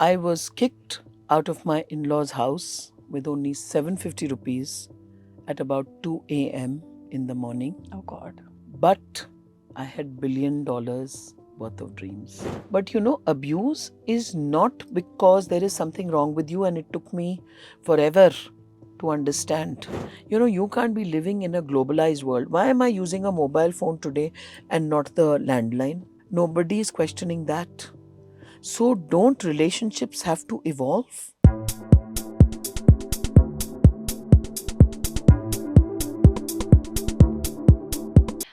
I was kicked out of my in-laws' house with only 750 rupees at about 2 a.m. in the morning. Oh God. But I had $1 billion worth of dreams. But abuse is not because there is something wrong with you, and it took me forever to understand. You can't be living in a globalized world. Why am I using a mobile phone today and not the landline? Nobody is questioning that. So don't relationships have to evolve?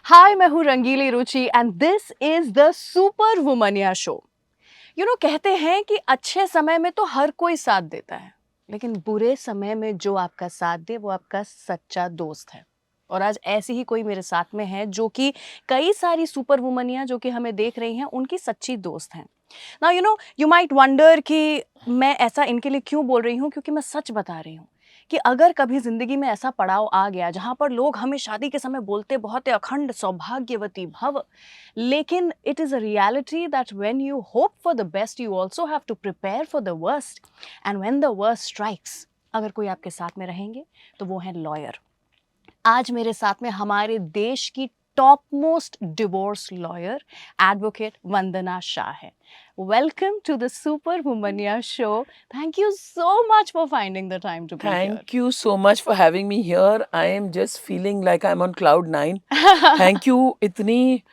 हाय, मैं हूँ Rangili Ruchi and this is the super womania show. कहते हैं कि अच्छे समय में तो हर कोई साथ देता है, लेकिन बुरे समय में जो आपका साथ दे वो आपका सच्चा दोस्त है। और आज ऐसी ही कोई मेरे साथ में है जो कि कई सारी सुपर वुमनिया जो कि हमें देख रही हैं उनकी सच्ची दोस्त हैं। नाउ यू माइट वंडर कि मैं ऐसा इनके लिए क्यों बोल रही हूँ, क्योंकि मैं सच बता रही हूँ कि अगर कभी ज़िंदगी में ऐसा पड़ाव आ गया जहाँ पर लोग हमें शादी के समय बोलते बहुत है अखंड सौभाग्यवती भव, लेकिन it is a reality that when you hope for the best you also have to prepare for the worst, and when the worst strikes, अगर कोई आपके साथ में रहेंगे तो वो हैं लॉयर। आज मेरे साथ में हमारे देश की top most divorce lawyer advocate Vandana Shah है। Welcome to the super womania show. Thank you so much for finding the time to be here. Thank you so much for having me here. I am just feeling like I'm on cloud nine. Thank you इतनी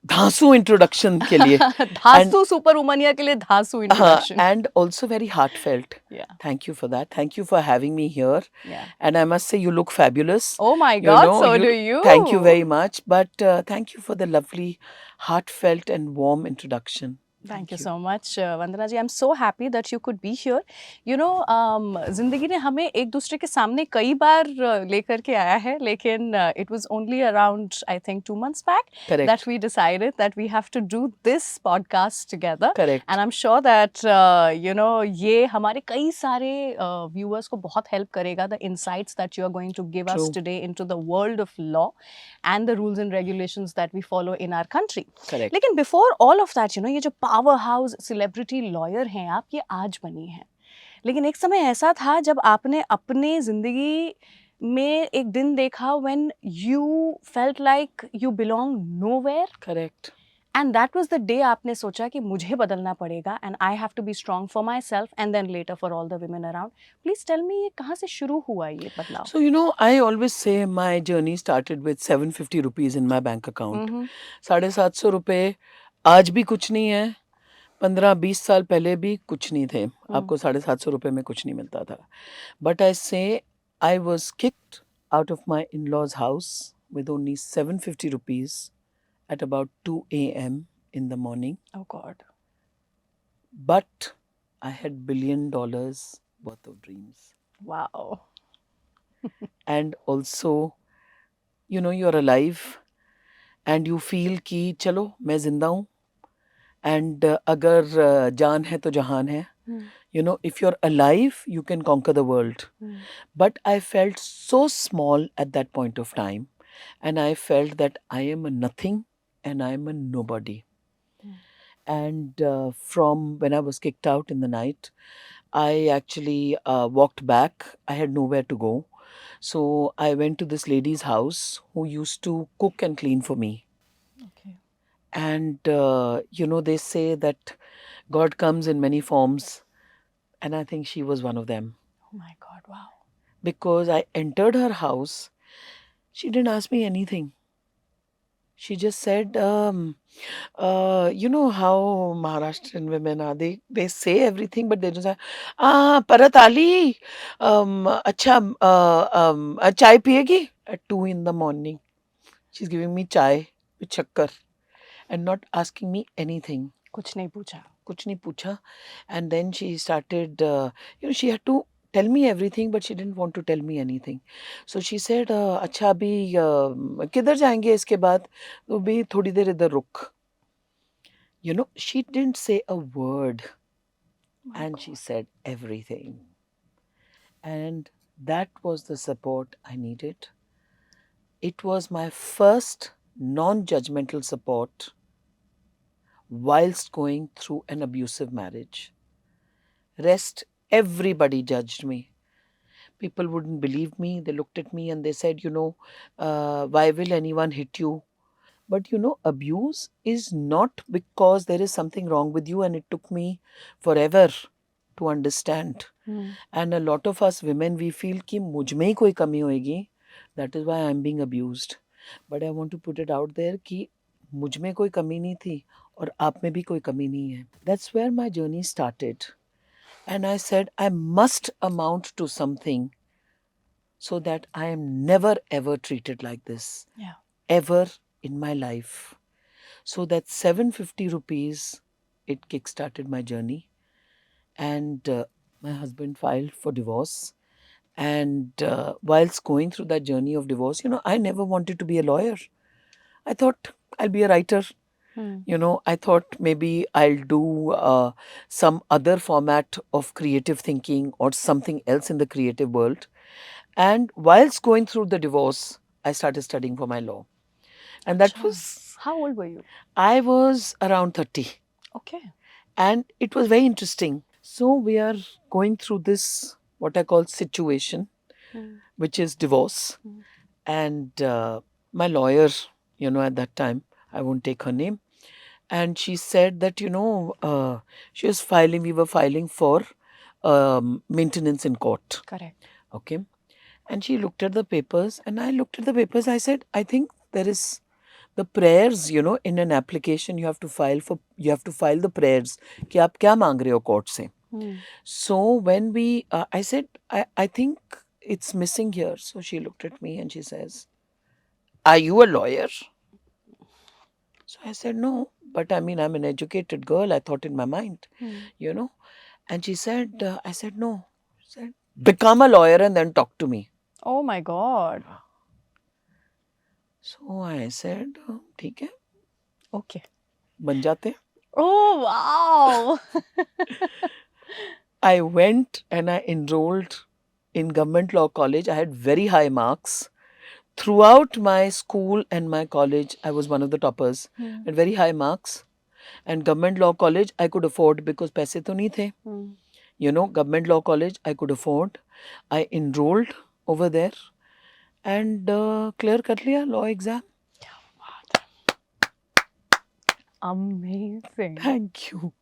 धांसू introduction के लिए. धांसू super वुमनिया के लिए धांसू introduction. And also very heartfelt. Yeah. Thank you for that. Thank you for having me here. Yeah. And I must say, you look fabulous. Oh my God, so do you. Thank you very much. But thank you for the lovely, heartfelt and warm introduction. Thank you so much, Vandana ji. I'm so happy that you could be here. ज़िंदगी ने हमें एक दूसरे के सामने कई बार लेकर के आया है, लेकिन it was only around, I think, 2 months back Correct. that we decided that we have to do this podcast together. Correct. And I'm sure that ये हमारे कई सारे viewers को बहुत help करेगा, the insights that you are going to give us True. today into the world of law and the rules and regulations that we follow in our country. Correct. लेकिन before all of that, ये जो power house celebrity lawyer हैं आप, ये आज बनी हैं, लेकिन एक समय ऐसा था जब आपने अपने जिंदगी में एक दिन देखा when you felt like you belong nowhere. Correct. And that was the day आपने सोचा कि मुझे बदलना पड़ेगा and I have to be strong for myself and then later for all the women around. Please tell me, ये कहाँ से शुरू हुआ ये बदलाव? So, I always say my journey started with 750 rupees in my bank account. 750 रुपए आज भी कुछ नहीं है, 15-20 साल पहले भी कुछ नहीं थे. आपको 750 रुपए में कुछ नहीं मिलता था. But I say I was kicked out of my in-laws' house with only 750 rupees at about 2 a.m. in the morning. Oh God. But I had $1 billion worth of dreams. Wow. And also, you're alive and you feel कि चलो मैं जिंदा हूँ, and अगर जान है तो जहान है. If you're alive, you can conquer the world. But I felt so small at that point of time, and I felt that I am a nothing and I am a nobody. And from when I was kicked out in the night, I actually walked back. I had nowhere to go. So I went to this lady's house who used to cook and clean for me. Okay. And, they say that God comes in many forms. And I think she was one of them. Oh my God, wow. Because I entered her house. She didn't ask me anything. She just said, you know how Maharashtrian women are, they say everything, but they just say, Parat Ali, acha, chai piyegi? At 2 in the morning. She's giving me chai with chakkar and not asking me anything. कुछ नहीं पूछा. कुछ नहीं पूछा. And then she started, she had to tell me everything, but she didn't want to tell me anything. So she said, अच्छा अभी किधर जाएंगे इसके बाद? तो भी थोड़ी देर इधर रुक. She didn't say a word. And she said everything. And that was the support I needed. It was my first non-judgmental support whilst going through an abusive marriage. Rest, everybody judged me. People wouldn't believe me. They looked at me and they said, why will anyone hit you? But abuse is not because there is something wrong with you, and it took me forever to understand. And a lot of us women, we feel कि मुझ में ही कोई कमी होएगी. That is why I'm being abused. But I want to put it out there कि मुझ में कोई कमी नहीं थी और आप में भी कोई कमी नहीं है. That's where my journey started. And I said, I must amount to something so that I am never ever treated like this. Yeah. Ever in my life. So that 750 rupees, it kickstarted my journey. And my husband filed for divorce. And whilst going through that journey of divorce, I never wanted to be a lawyer. I thought I'll be a writer. I thought maybe I'll do some other format of creative thinking or something else in the creative world. And whilst going through the divorce, I started studying for my law. And that was, How old were you? I was around 30. Okay. And it was very interesting. So we are going through this, what I call situation, which is divorce. And my lawyer, at that time, I won't take her name. And she said that, she was filing, we were filing for maintenance in court. Correct. Okay. And she looked at the papers and I looked at the papers. I said, I think there is the prayers, in an application you have to file the prayers कि आप क्या मांग रहे हो court से. So when I said, I think it's missing here. So she looked at me and she says, are you a lawyer? So I said, no, but I mean, I'm an educated girl. I thought in my mind, And she said, I said, no. She said, become a lawyer and then talk to me. Oh my God. So I said, ठीक है. Okay. बन जाते. Oh, wow. I went and I enrolled in Government Law College. I had very high marks. Throughout my school and my college, I was one of the toppers. I had very high marks. And Government Law College, I could afford because पैसे तो नहीं थे. Government Law College, I could afford. I enrolled over there and clear कर लिया law exam. Amazing. Thank you.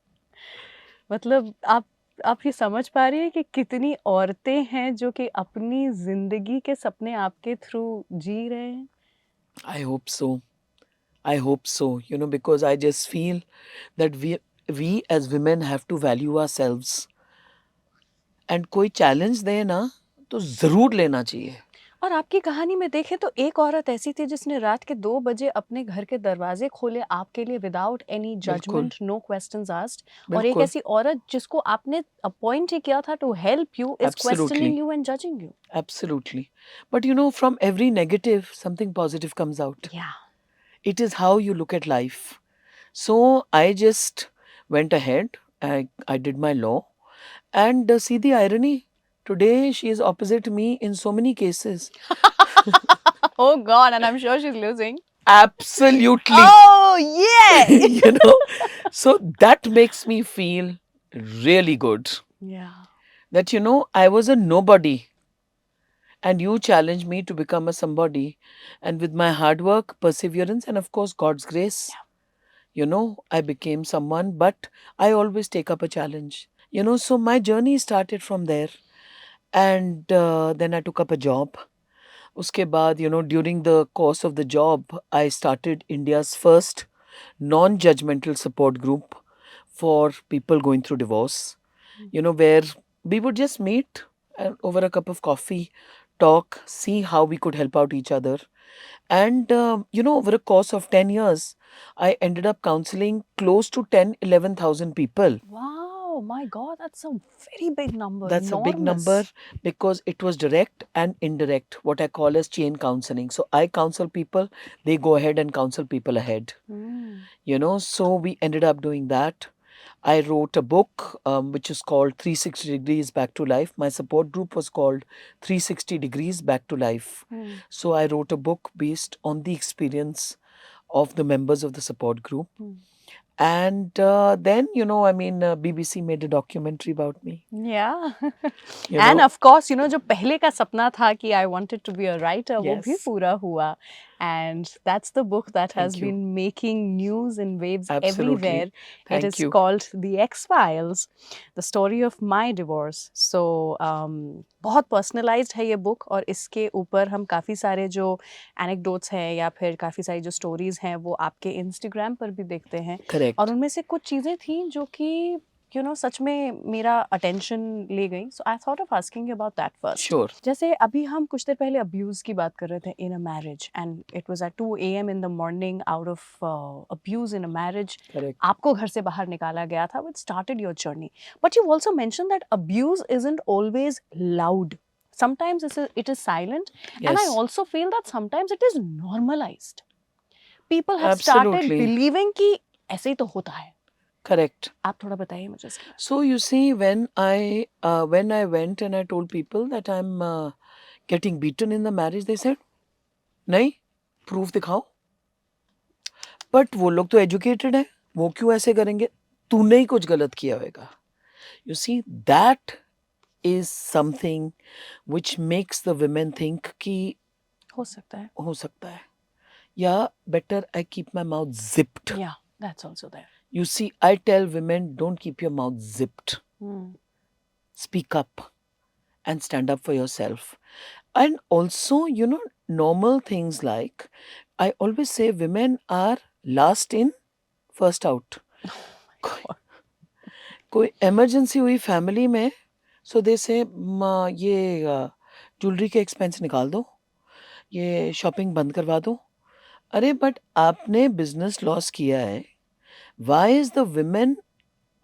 मतलब आप ये समझ पा रही हैं कि कितनी औरतें हैं जो कि अपनी जिंदगी के सपने आपके थ्रू जी रहे हैं. I hope so. I hope so, because I just feel that we as women have to value ourselves. And कोई challenge दे ना तो जरूर लेना चाहिए. और आपकी कहानी में देखें तो एक औरत ऐसी थी जिसने रात के 2 बजे अपने घर के दरवाजे खोले आपके लिए without any judgment, no questions asked. और एक बिल्कुल. ऐसी औरत जिसको आपने अपॉइंट ही किया था to help you is questioning you and judging you. Absolutely. But from every negative, something positive comes out. या. It is how you look at life. So I just went ahead. I did my law. And see the irony. Today she is opposite me in so many cases. Oh God, and I'm sure she's losing. Absolutely. Oh yeah. So that makes me feel really good. Yeah. That I was a nobody and you challenged me to become a somebody. And with my hard work, perseverance, and of course God's grace, I became someone. But I always take up a challenge. So my journey started from there. And then I took up a job. Uske baad, during the course of the job, I started India's first non-judgmental support group for people going through divorce, where we would just meet over a cup of coffee, talk, see how we could help out each other. And, over a course of 10 years, I ended up counseling close to 11,000 people. Wow, my God, that's a very big number. That's a big Enormous. number because it was direct and indirect, what I call as chain counseling. So I counsel people, they go ahead and counsel people ahead. So we ended up doing that. I wrote a book which is called 360 Degrees Back to Life. My support group was called 360 Degrees Back to Life. So I wrote a book based on the experience of the members of the support group. And then, I mean, BBC made a documentary about me, Yeah. you And know. of course, जो पहले का सपना था कि I wanted to be a writer, वो भी Yes, पूरा हुआ. And that's the book that has thank you. been making news in waves Absolutely. everywhere. It Thank is you. called The X-Files, the story of my divorce. So, बहुत personalized है ये book और इसके ऊपर हम काफ़ी सारे जो anecdotes हैं या फिर काफ़ी सारी जो stories हैं वो आपके Instagram पर भी देखते हैं. और Correct. उनमें से कुछ चीज़ें थी जो कि सच में मेरा अटेंशन ले गई. So I thought of asking you about that first. Sure. जैसे अभी हम कुछ देर पहले अब्यूज की बात कर रहे थे in a marriage and it was at 2 AM in the morning out of abuse in a marriage. Correct. आपको घर से बाहर निकाला गया था. Which started your journey. But you also mention that abuse isn't always loud. Sometimes it is silent, and I Yes. also feel that sometimes it is normalized. People have started Absolutely. believing कि ऐसे ही तो होता है. Correct. आप थोड़ा बताइए मुझे इसके बारे So you see, when I went and I told people that I'm getting beaten in the marriage, they said, नहीं, proof दिखाओ. But वो लोग तो educated हैं, वो क्यों ऐसे करेंगे? तूने ही कुछ गलत किया होगा. You see, that is something which makes the women think कि में. हो सकता है. हो सकता है. या better I keep my mouth zipped. Yeah, that's also there. You see, I tell women, don't keep your mouth zipped. Speak up and stand up for yourself. And also, normal things like, I always say women are last in, first out. कोई emergency हुई family में, so they say, ये jewellery के expense निकाल दो, ये shopping बंद करवा दो. अरे but आपने business loss किया है. Why is the women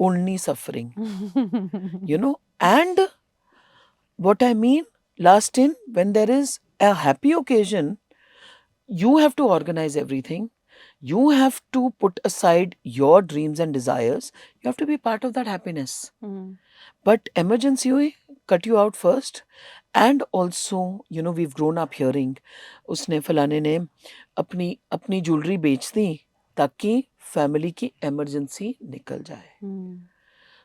only suffering? And what I mean, last in, when there is a happy occasion, you have to organize everything. You have to put aside your dreams and desires. You have to be part of that happiness. But emergency hui, cut you out first. And also, we've grown up hearing, उसने फलाने ने अपनी jewellery बेच दी ताकि family की emergency निकल जाए.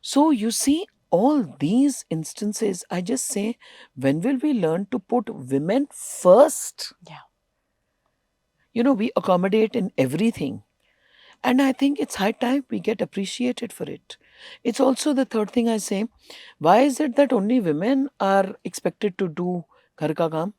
So you see, all these instances, I just say, when will we learn to put women first? Yeah. We accommodate in everything. And I think it's high time we get appreciated for it. It's also the third thing I say. Why is it that only women are expected to do घर का काम?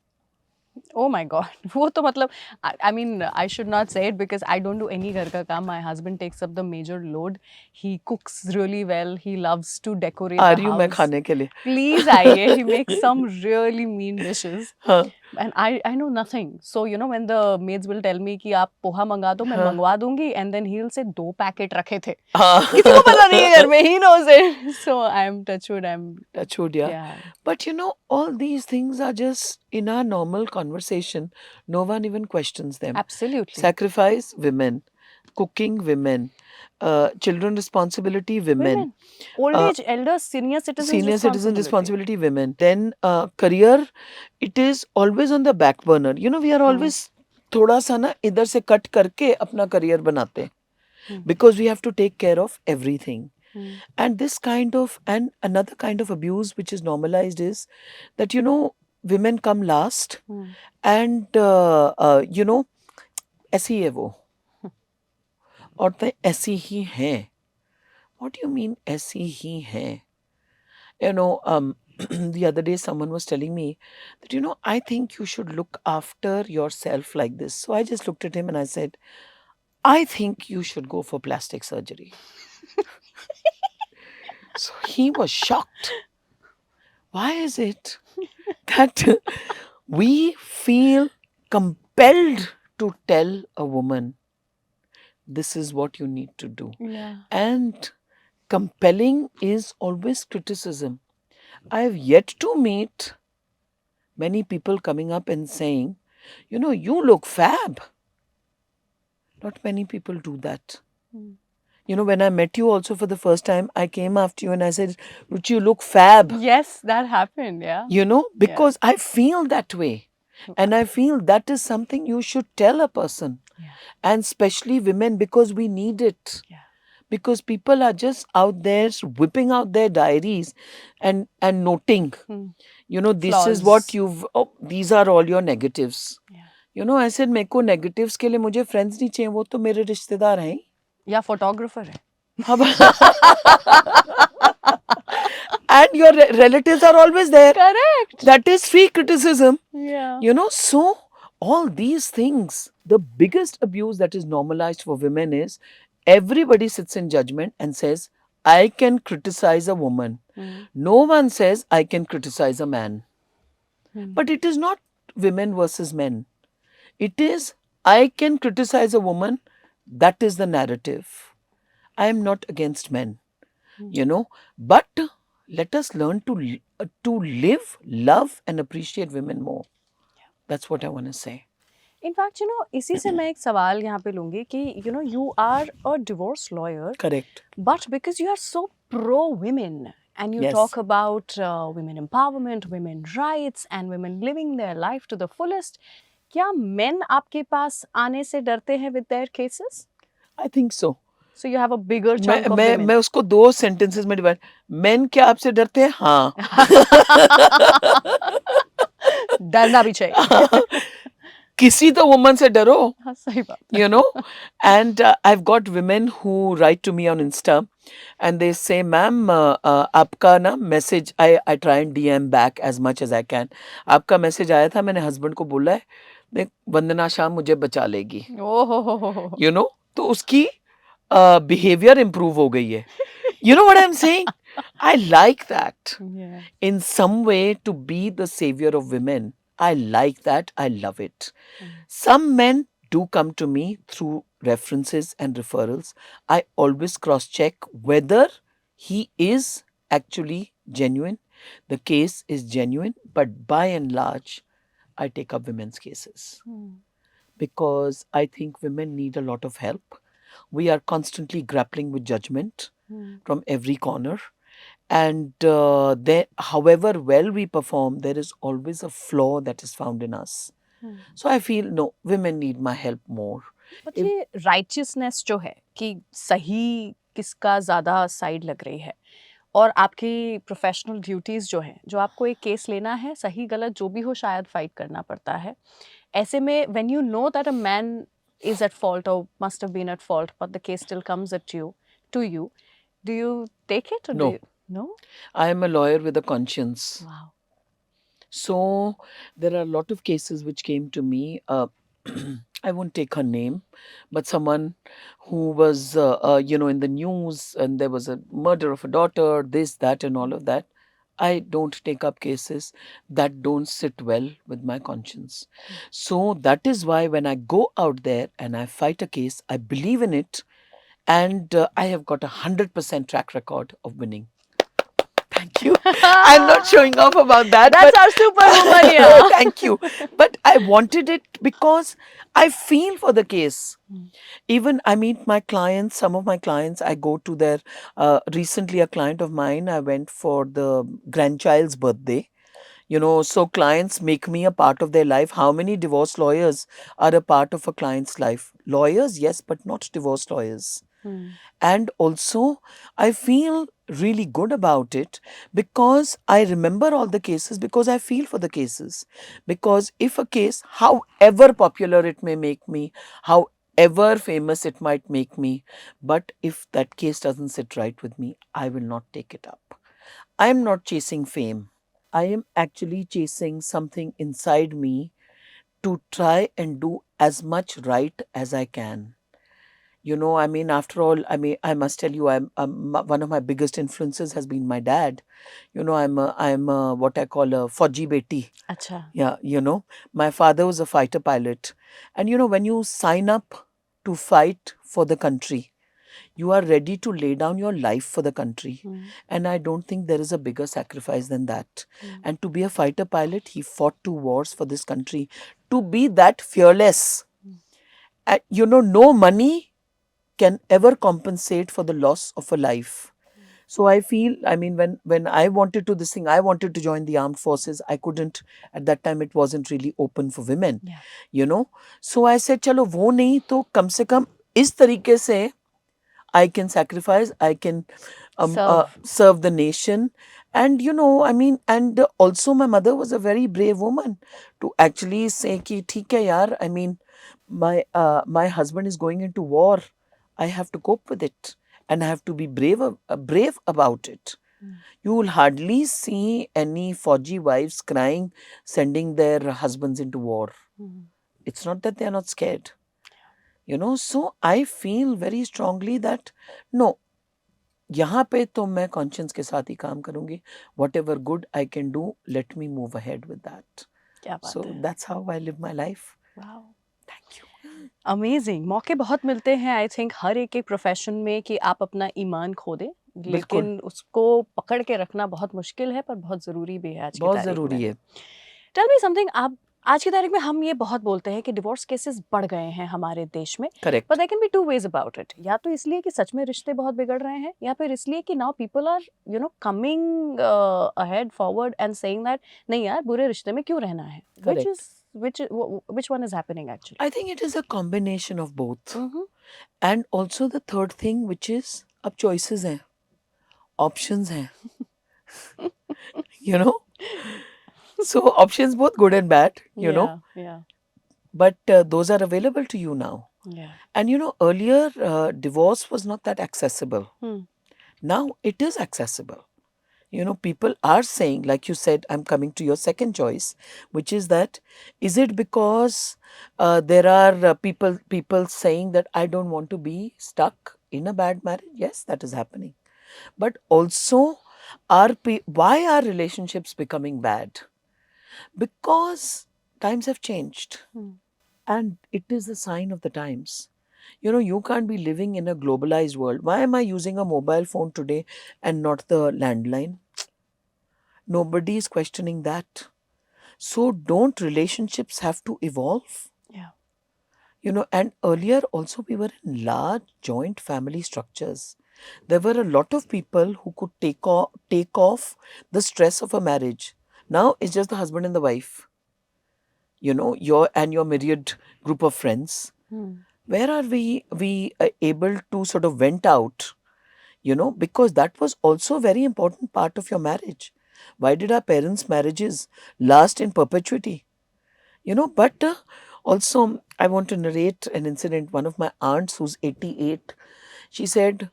Oh my God. वो तो मतलब, I mean, I should not say it because I don't do any घर का काम. My husband takes up the major load. He cooks really well. He loves to decorate uh the रही हूँ मैं house. खाने के लिए. Please आइए. He makes some really mean dishes. हाँ. And I know nothing. So, when the maids will tell me कि आप पोहा मंगा दो, मैं हाँ. मंगवा दूंगी. And then he'll say 2 packet रखे थे. हाँ. किसी को पता नहीं है घर में. He knows it. So, I'm touchwood. Touchwood, yeah. Yeah. But all these things are just in our normal conversation. No one even questions them. Absolutely. Sacrifice, women. Cooking, women. Children responsibility, women. Old age, elders, senior citizens Senior citizen responsibility, women. Then career, it is always on the back burner. We are always थोड़ा सा ना इधर से cut करके अपना career बनाते हैं. Because we have to take care of everything. And this kind of, and another kind of abuse which is normalized is that, women come last. And, ऐसी है वो. औरतें ऐसी ही हैं. What do you mean ऐसी ही हैं? The other day someone was telling me that, I think you should look after yourself like this. So I just looked at him and I said, I think you should go for plastic surgery. So he was shocked. Why is it that we feel compelled to tell a woman, this is what you need to do? Yeah. And compelling is always criticism. I have yet to meet many people coming up and saying, you look fab. Not many people do that. When I met you also for the first time, I came after you and I said, Ruchi, you look fab. Yes, that happened, yeah. Because I feel that way. And I feel that is something you should tell a person. Yeah. And especially women, because we need it. Yeah. because people are just out there whipping out their diaries and noting, Hmm. this is what Flaws. these are all your negatives. Yeah. I said मेरे को negatives के लिए मुझे friends नहीं चाहिए, वो तो मेरे रिश्तेदार हैं ही। या फोटोग्राफर है। अब and your relatives are always there. Correct. That is free criticism. Yeah. So all these things, the biggest abuse that is normalized for women is everybody sits in judgment and says, I can criticize a woman. No one says, I can criticize a man. But it is not women versus men. It is, I can criticize a woman. That is the narrative. I am not against men, but let us learn to live, love, and appreciate women more. That's what I want to say. In fact इसी से मैं एक सवाल यहाँ पे लूंगी कि you are a divorce lawyer, Correct. But because you are so pro women and you Yes. talk about women empowerment, women rights and women living their life to the fullest, क्या men आपके पास आने से डरते हैं with their cases? I think so. So you have a bigger chunk of मैं women. मैं उसको 2 sentences में डिवाइड, मेन क्या आपसे डरते हैं? हाँ। डरना भी चाहिए। किसी तो woman से डरो. हाँ, सही बात। And I've got women who write to me on Insta and they say, ma'am, आपका ना message, I try and DM back as much as I can. आपका मैसेज आया था, मैंने हस्बैंड को बोला है, देख वंदना शाह मुझे बचा लेगी. ओह तो उसकी बिहेवियर इंप्रूव हो गई है. What I'm saying? I like that. Yeah. In some way, to be the savior of women. I like that. I love it. Some men do come to me through references and referrals. I always cross check whether he is actually genuine. The case is genuine, but by and large, I take up women's cases because I think women need a lot of help. We are constantly grappling with judgment from every corner. And however well we perform, there is always a flaw that is found in us. So I feel, no, women need my help more. But ये righteousness जो है कि सही किसका ज़्यादा side लग रही है, और आपकी प्रोफेशनल ड्यूटीज़ जो हैं, जो आपको एक केस लेना है, सही गलत जो भी हो शायद फाइट करना पड़ता है। ऐसे में when you know that a man is at fault और must have been at fault but the case still comes at you to you, do you take it और No. No? I am a lawyer with a conscience. Wow. So there are a lot of cases which came to me. I won't take her name, but someone who was, in the news, and there was a murder of a daughter, this, that, and all of that. I don't take up cases that don't sit well with my conscience. So that is why when I go out there and I fight a case, I believe in it, and I have got 100% track record of winning. Thank you. I'm not showing off about that. That's our superwoman here. Thank you. But I wanted it because I feel for the case. Even I meet my clients, some of my clients, I go to their, recently a client of mine, I went for the grandchild's birthday. So clients make me a part of their life. How many divorce lawyers are a part of a client's life? Lawyers, yes, but not divorce lawyers. And also, I feel really good about it because I remember all the cases, because I feel for the cases. Because if a case, however popular it may make me, however famous it might make me, but if that case doesn't sit right with me, I will not take it up. I am not chasing fame. I am actually chasing something inside me to try and do as much right as I can. After all, I must tell you, one of my biggest influences has been my dad. I'm what I call a Fauji beti. Acha. Yeah, my father was a fighter pilot. And when you sign up to fight for the country, you are ready to lay down your life for the country. And I don't think there is a bigger sacrifice than that. And to be a fighter pilot, he fought 2 wars for this country. To be that fearless, no money can ever compensate for the loss of a life. So I feel, when I wanted to I wanted to join the armed forces. I couldn't. At that time, it wasn't really open for women. Yeah. So I said, चलो वो नहीं तो कम से कम इस तरीके से I can sacrifice, I can Serve. serve the nation. And I mean, and also my mother was a very brave woman to actually say ki theek hai yaar, I mean, my husband is going into war, I have to cope with it, and I have to be brave about it. Mm. You will hardly see any Fauji wives crying, sending their husbands into war. Mm. It's not that they are not scared. So I feel very strongly that no, यहाँ पे तो मैं conscience के साथ ही काम करूंगी. Whatever good I can do, let me move ahead with that. क्या बात So है. that's how I live my life. Wow. Thank you. Amazing. मौके बहुत मिलते हैं आई थिंक हर एक प्रोफेशन में कि आप अपना ईमान खो दें, बिल्कुल, लेकिन उसको पकड़ के रखना बहुत मुश्किल है पर बहुत ज़रूरी भी है आज की बहुत तारीख में. ज़रूरी है. Tell me something. आप आज की तारीख में हम ये बहुत बोलते हैं कि डिवोर्स केसेस बढ़ गए हैं हमारे देश में, correct. But there can be two ways about it. या तो इसलिए कि सच में रिश्ते बहुत बिगड़ रहे हैं, या फिर इसलिए कि now people are coming ahead forward and saying that नहीं यार बुरे रिश्ते में क्यों रहना है. Correct. Which one is happening actually? I think it is a combination of both. Mm-hmm. And also the third thing, which is अब choices हैं, options हैं. you know so options both good and bad, Yeah. but those are available to you now. Yeah. And earlier divorce was not that accessible. Hmm. Now it is accessible. People are saying, like you said, I'm coming to your second choice, which is that, is it because there are people saying that I don't want to be stuck in a bad marriage? Yes, that is happening. But also, why are relationships becoming bad? Because times have changed. Hmm. And it is a sign of the times. You can't be living in a globalized world. Why am I using a mobile phone today and not the landline? Nobody is questioning that. So don't relationships have to evolve? Yeah. And earlier also we were in large joint family structures. There were a lot of people who could take off the stress of a marriage. Now it's just the husband and the wife. Your myriad group of friends. Hmm. Where are we able to sort of vent out? Because that was also a very important part of your marriage. Why did our parents' marriages last in perpetuity? But also I want to narrate an incident. One of my aunts, who's 88, she said,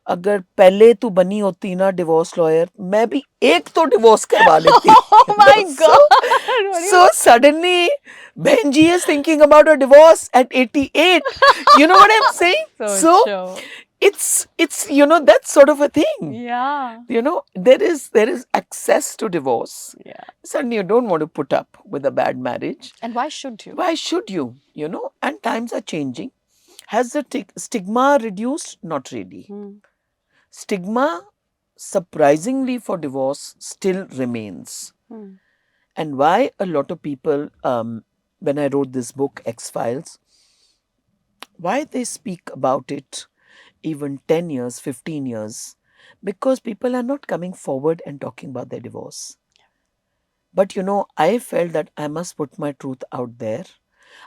अगर पहले तू बनी होती ना divorce lawyer, मैं भी एक तो डिवोर्स करवा लेती. Oh my God! So suddenly Benji is thinking about a divorce at 88. You know what I'm saying? So true. it's that sort of a thing. Yeah. There is access to divorce. Yeah. Suddenly you don't want to put up with a bad marriage. And why should you? Why should you? And times are changing. Has the stigma reduced? Not really. Hmm. Stigma, surprisingly for divorce, still remains. Hmm. And why a lot of people, when I wrote this book, X-Files, why they speak about it even 10 years, 15 years, because people are not coming forward and talking about their divorce. But I felt that I must put my truth out there.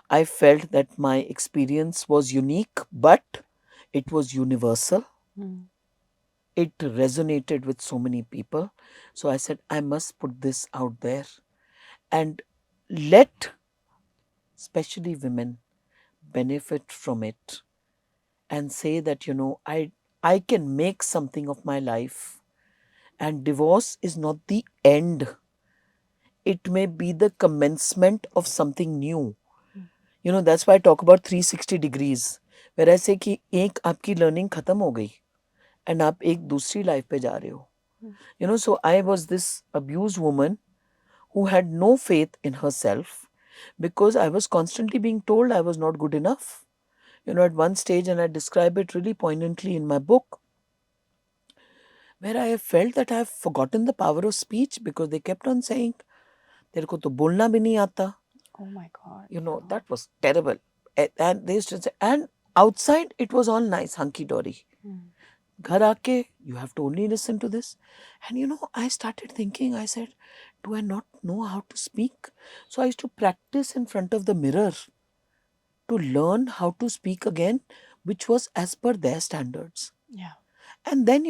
I felt that my experience was unique, but it was universal. Hmm. It resonated with so many people. So I said, I must put this out there and let especially women benefit from it and say that, I can make something of my life, and divorce is not the end. It may be the commencement of something new. That's why I talk about 360 degrees, where I say कि एक आपकी learning खत्म हो गई and आप एक दूसरी life पे जा रहे हो. So I was this abused woman who had no faith in herself because I was constantly being told I was not good enough. At one stage, and I describe it really poignantly in my book, where I have felt that I have forgotten the power of speech because they kept on saying, तेरे को तो बोलना भी नहीं आता. Oh my God. That was terrible. And they used to say, and outside it was all nice, hunky-dory. Ghar aake, you have to only listen to this. And I started thinking, I said, do I not know how to speak? So I used to practice in front of the mirror to learn how to speak again, which was as per their standards. Yeah. And then,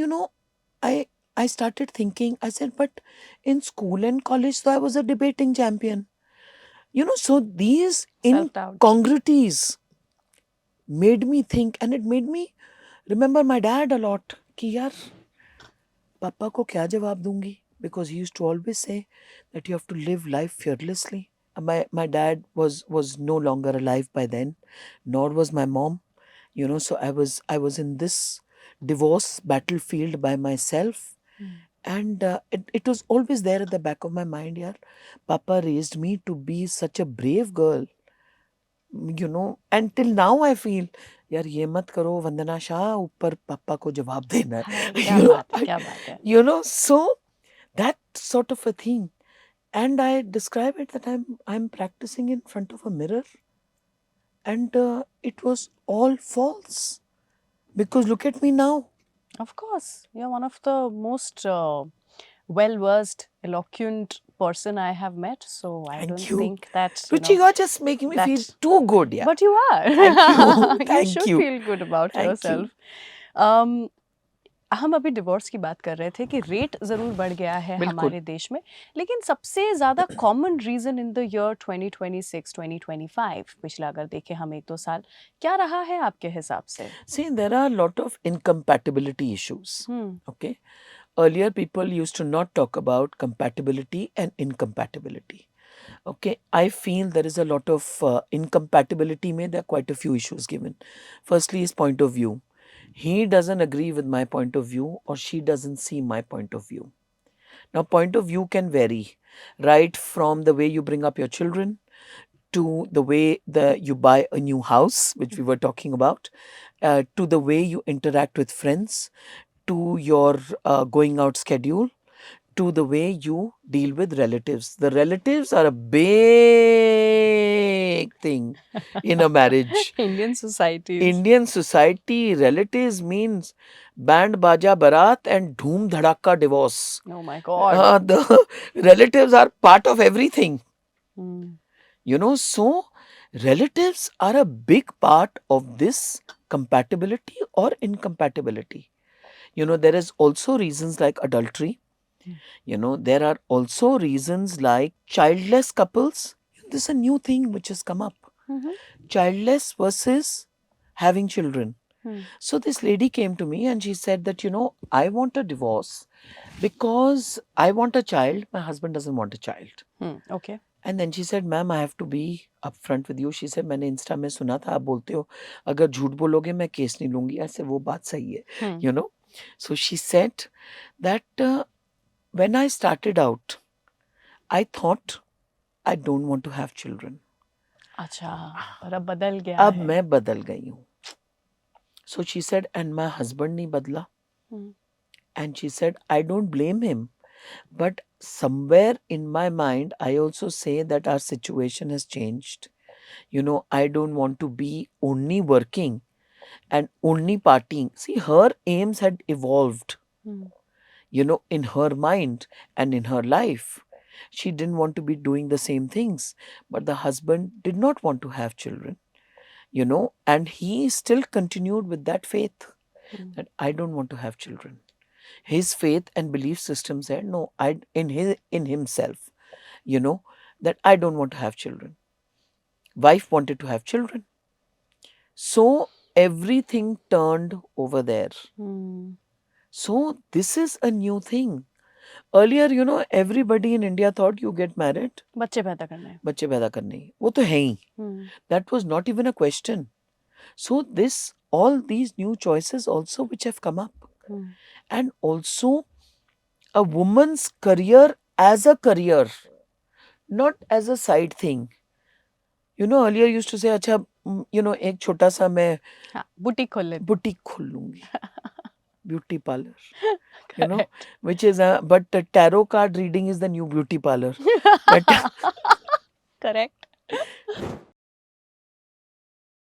I I started thinking, I said, but in school and college, so I was a debating champion. So these Self-doubt. incongruities made me think, and it made me remember my dad a lot. कि यार पापा को क्या जवाब दूंगी? Because he used to always say that you have to live life fearlessly. My dad was no longer alive by then, nor was my mom. So I was in this divorce battlefield by myself. Hmm. And it was always there at the back of my mind, yaar. Papa raised me to be such a brave girl, and till now I feel, यार ये मत करो वंदना शाह, ऊपर पापा को जवाब देना है. हाय, क्या बात है, क्या बात है. So that sort of a thing. And I describe it that I'm practicing in front of a mirror, and it was all false, because look at me now. Of course, you're one of the most well-versed, eloquent person I have met. So I Thank don't you. think that, Ruchi, you're just making me feel that- too good, yeah. But you are. Thank you. You Thank should you. feel good about Thank you. yourself. हम अभी divorce की बात कर रहे थे कि rate ज़रूर बढ़ गया है बिल्कुल. हमारे देश में, लेकिन सबसे ज़्यादा common reason in the year 2026 2025, पिछला अगर देखें हम 1-2 साल, क्या रहा है आपके हिसाब से? See, there are a lot of incompatibility issues. Okay. Earlier, people used to not talk about compatibility and incompatibility. Okay. I feel there is a lot of incompatibility. There are quite a few issues given. Firstly, is point of view. He doesn't agree with my point of view, or she doesn't see my point of view. Now, point of view can vary, right from the way you bring up your children, to the way you buy a new house, which we were talking about, to the way you interact with friends, to your going out schedule, to the way you deal with relatives. The relatives are a big thing in a marriage. Indian societies. Indian society, relatives means band, baja, barat, and dhoom dhadaka divorce. Oh my God. The relatives are part of everything. Hmm. So relatives are a big part of this compatibility or incompatibility. There is also reasons like adultery. There are also reasons like childless couples. This is a new thing which has come up. Childless versus having children. So this lady came to me and she said that, I want a divorce because I want a child. My husband doesn't want a child. Okay. And then she said, ma'am, I have to be upfront with you. She said, मैंने Insta में सुना था आप बोलते हो अगर झूठ बोलोगे मैं केस नहीं लूंगी. ऐसे वो बात सही है. So she said that when I started out, I thought I don't want to have children. अच्छा, पर अब बदल गया अब है. मैं बदल गई हूँ. So she said, and my husband नहीं बदला. And she said, I don't blame him. But somewhere in my mind, I also say that our situation has changed. I don't want to be only working and only partying. See, her aims had evolved, in her mind and in her life. She didn't want to be doing the same things. But the husband did not want to have children, and he still continued with that faith that I don't want to have children. His faith and belief system said, no, in himself, that I don't want to have children. Wife wanted to have children. So everything turned over there. So this is a new thing. Earlier, everybody in India thought you get married, बच्चे पैदा करने हैं. बच्चे पैदा करने ही. वो तो है ही. That was not even a question. So all these new choices also which have come up. And also a woman's career as a career, not as a side thing. Earlier used to say, अच्छा, एक छोटा सा मैं हाँ, boutique खोल लेती. Boutique खोल लूंगी. Beauty parlor. Which is but tarot card reading is the new beauty parlor. But Correct.